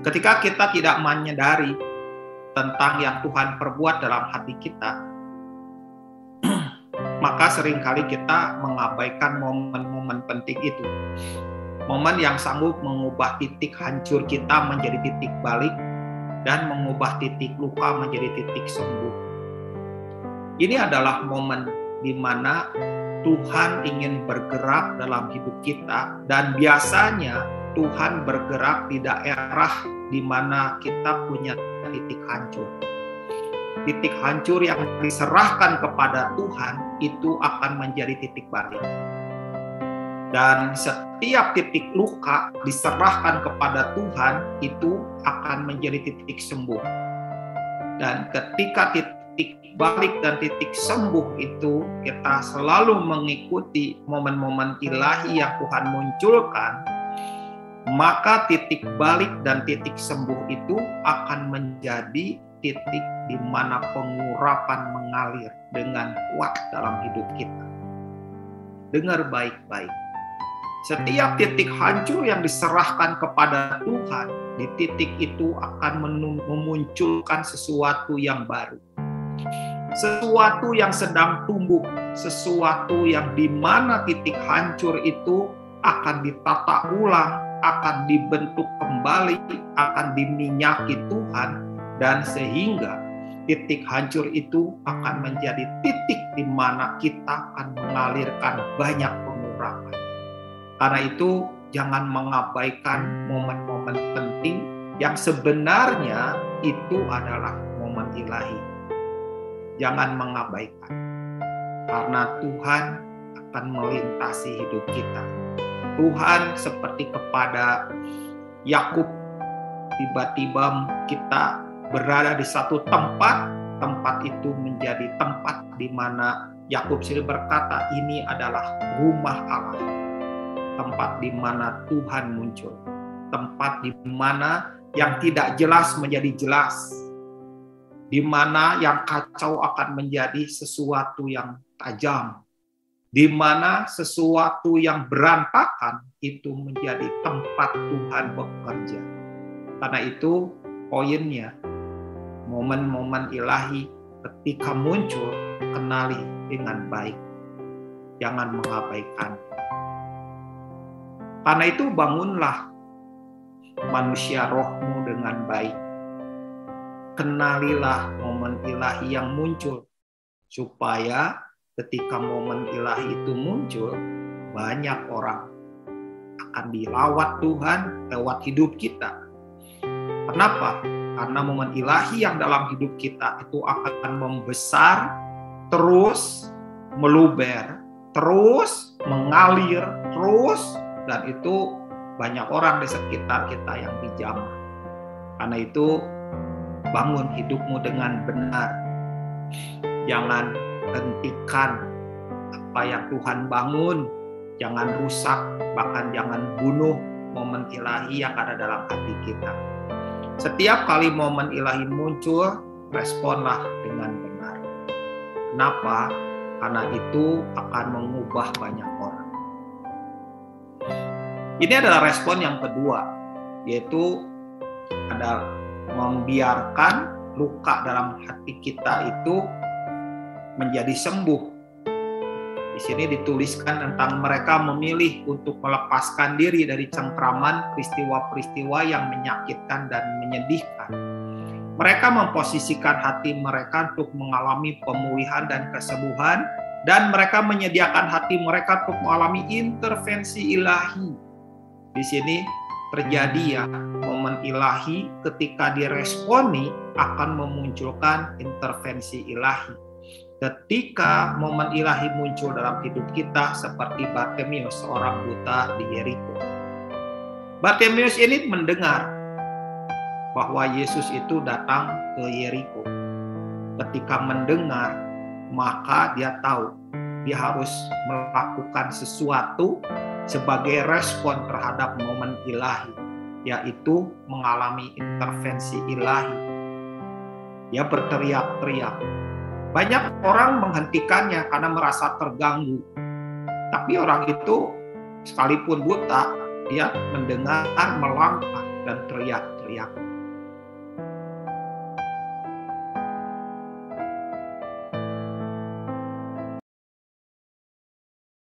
Ketika kita tidak menyadari tentang yang Tuhan perbuat dalam hati kita, maka seringkali kita mengabaikan momen-momen penting itu. Momen yang sanggup mengubah titik hancur kita menjadi titik balik dan mengubah titik luka menjadi titik sembuh. Ini adalah momen di mana Tuhan ingin bergerak dalam hidup kita, dan biasanya Tuhan bergerak di daerah di mana kita punya titik hancur. Titik hancur yang diserahkan kepada Tuhan itu akan menjadi titik balik. Dan setiap titik luka diserahkan kepada Tuhan itu akan menjadi titik sembuh. Dan ketika titik balik dan titik sembuh itu kita selalu mengikuti momen-momen ilahi yang Tuhan munculkan, maka titik balik dan titik sembuh itu akan menjadi titik di mana pengurapan mengalir dengan kuat dalam hidup kita. Dengar baik-baik. Setiap titik hancur yang diserahkan kepada Tuhan, di titik itu akan memunculkan sesuatu yang baru. Sesuatu yang sedang tumbuh, sesuatu yang di mana titik hancur itu akan ditata ulang, akan dibentuk kembali, akan diminyaki Tuhan, dan sehingga titik hancur itu akan menjadi titik di mana kita akan mengalirkan banyak pengurapan. Karena itu jangan mengabaikan momen-momen penting yang sebenarnya itu adalah momen ilahi. Jangan mengabaikan, karena Tuhan akan melintasi hidup kita. Tuhan seperti kepada Yakub, tiba-tiba kita berada di satu tempat itu menjadi tempat di mana Yakub sendiri berkata, ini adalah rumah Allah. Tempat di mana Tuhan muncul. Tempat di mana yang tidak jelas menjadi jelas. Di mana yang kacau akan menjadi sesuatu yang tajam. Di mana sesuatu yang berantakan itu menjadi tempat Tuhan bekerja. Karena itu poinnya, momen-momen ilahi ketika muncul, kenali dengan baik. Jangan mengabaikan. Karena itu bangunlah manusia rohmu dengan baik. Kenalilah momen ilahi yang muncul, supaya ketika momen ilahi itu muncul, banyak orang akan dilawat Tuhan lewat hidup kita. Kenapa? Karena momen ilahi yang dalam hidup kita itu akan membesar, terus meluber, terus mengalir, terus, dan itu banyak orang di sekitar kita yang dijamah. Karena itu bangun hidupmu dengan benar. Jangan hentikan apa yang Tuhan bangun. Jangan rusak, bahkan jangan bunuh momen ilahi yang ada dalam hati kita. Setiap kali momen ilahi muncul, responlah dengan benar. Kenapa? Karena itu akan mengubah banyak orang. Ini adalah respon yang kedua, yaitu adalah membiarkan luka dalam hati kita itu menjadi sembuh. Di sini dituliskan tentang mereka memilih untuk melepaskan diri dari cengkraman peristiwa-peristiwa yang menyakitkan dan menyedihkan. Mereka memposisikan hati mereka untuk mengalami pemulihan dan kesembuhan, dan mereka menyediakan hati mereka untuk mengalami intervensi ilahi. Di sini terjadi ya, momen ilahi ketika diresponi akan memunculkan intervensi ilahi. Ketika momen ilahi muncul dalam hidup kita seperti Bartimeus, seorang buta di Yeriko. Bartimeus ini mendengar bahwa Yesus itu datang ke Yeriko. Ketika mendengar, maka dia tahu dia harus melakukan sesuatu sebagai respon terhadap momen ilahi, yaitu mengalami intervensi ilahi. Dia berteriak-teriak. Banyak orang menghentikannya karena merasa terganggu. Tapi orang itu sekalipun buta, dia mendengar, melangkah. dan teriak-teriak.